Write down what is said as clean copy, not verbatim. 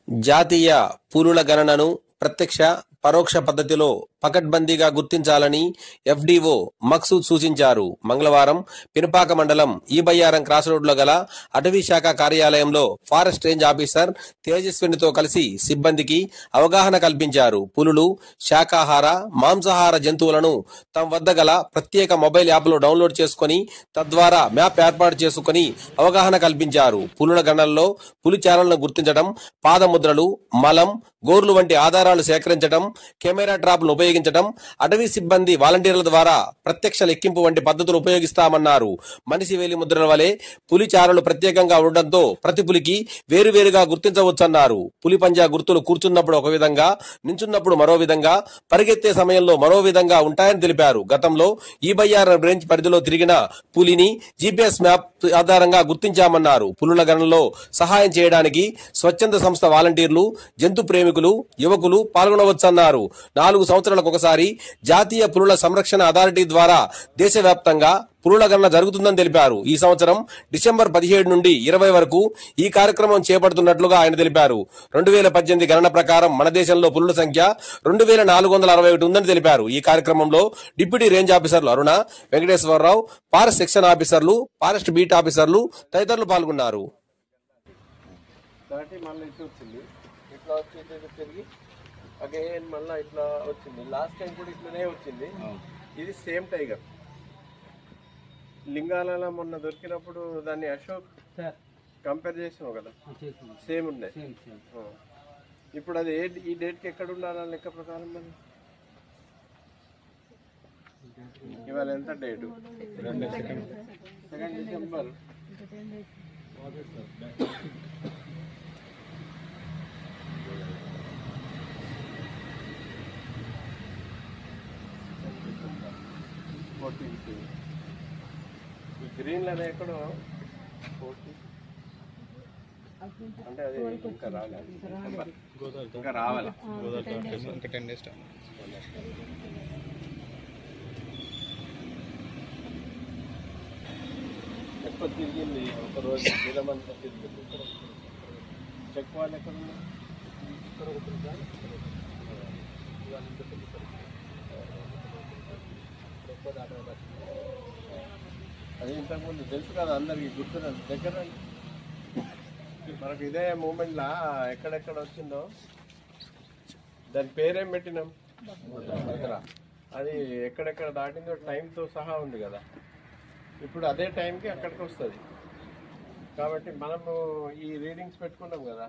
జాతీయ పులుల గణనను ప్రత్యక్ష, పరోక్ష పద్ధతిలో పకడ్బందీగా గుర్తించాలని ఎఫ్డీఓ మక్సూద్ సూచించారు. మంగళవారం పినపాక మండలం ఈబయ్యారం క్రాస్ రోడ్లో గల అటవీ శాఖ కార్యాలయంలో ఫారెస్ట్ రేంజ్ ఆఫీసర్ తేజస్వినితో కలిసి సిబ్బందికి అవగాహన కల్పించారు. పులులు, శాకాహార, మాంసాహార జంతువులను తమ వద్ద గల ప్రత్యేక మొబైల్ యాప్లో డౌన్లోడ్ చేసుకుని తద్వారా మ్యాప్ ఏర్పాటు చేసుకుని అవగాహన కల్పించారు. పులుల గణనలో పులి చారలను గుర్తించడం, పాదముద్రలు, మలం, గోర్లు వంటి ఆధారాలు సేకరించడం, కెమెరా ట్రాప్ను ఉపయోగించడం, అటవీ సిబ్బంది వాలంటీర్ల ద్వారా ప్రత్యక్ష లెక్కింపు వంటి పద్ధతులు ఉపయోగిస్తామన్నారు. మనిషి వేలి ముద్రల వలె పులి చారలు ప్రత్యేకంగా ఉండడంతో ప్రతి పులికి వేరువేరుగా గుర్తించవచ్చన్నారు. పులి పంజా గుర్తులు కూర్చున్నప్పుడు ఒక విధంగా, నించున్నప్పుడు మరో విధంగా, పరిగెత్తే సమయంలో మరో విధంగా ఉంటాయని తెలిపారు. గతంలో ఈబయ్యారం రేంజ్ పరిధిలో తిరిగిన పులిని జీపీఎస్ మ్యాప్ ఆధారంగా గుర్తించామన్నారు. పులుల గణనలో సహాయం చేయడానికి స్వచ్ఛంద సంస్థ వాలంటీర్లు, జంతు ప్రేమికులు, యువకులు పాల్గొనవచ్చన్నారు. 4 సంవత్సరాలకు ఒకసారి జాతీయ పులుల సంరక్షణ అథారిటీ ద్వారా దేశవ్యాప్తంగా పులుల గణన జరుగుతుందని తెలిపారు. ఈ సంవత్సరం డిసెంబర్ 17 నుండి 20 వరకు ఈ కార్యక్రమం చేపడుతున్నట్లుగా ఆయన తెలిపారు. 2018 గణన ప్రకారం మన దేశంలో పులుల సంఖ్య 2461 ఉందని తెలిపారు. ఈ కార్యక్రమంలో డిప్యూటీ రేంజ్ ఆఫీసర్లు అరుణ, వెంకటేశ్వరరావు, ఫారెస్ట్ సెక్షన్ ఆఫీసర్లు, ఫారెస్ట్ బీట్ ఆఫీసర్లు తదితరులు పాల్గొన్నారు. ఇట్లా వచ్చి తిరిగి అగైన్ మళ్ళీ ఇట్లా వచ్చింది. లాస్ట్ టైం కూడా ఇట్లనే వచ్చింది. ఇది సేమ్ టైగర్. లింగాలలో మొన్న దొరికినప్పుడు దాన్ని అశోక్ కంపేర్ చేసినావు కదా, సేమ్ ఉండే. ఇప్పుడు అది ఈ డేట్కి ఎక్కడ ఉండాలి లెక్క ప్రకారం? మరి ఇవాళ ఎంత డేటు? 2 డిసెంబర్. గ్రీన్ లోనే ఎక్కడో అంటే అది ఇంకా రావాలి, ఇంకా రావాలి. ఇంకా 10 days టైం. ఎక్కువ తిరిగింది ఒక రోజు, దినమంతా తిరిగింది. చెక్ వాళ్ళు ఎక్కడ ఉన్నారు? అది ఇంతకుముందు తెలుసు కదా అందరికి, గుర్తున్నది దగ్గర. మనకు ఇదే మూమెంట్లా ఎక్కడెక్కడ వచ్చిందో దాని పేరేం పెట్టినాం దగ్గర, అది ఎక్కడెక్కడ దాటిందో టైంతో సహా ఉంది కదా. ఇప్పుడు అదే టైంకి అక్కడికి వస్తుంది. కాబట్టి మనము ఈ రీడింగ్స్ పెట్టుకున్నాం కదా.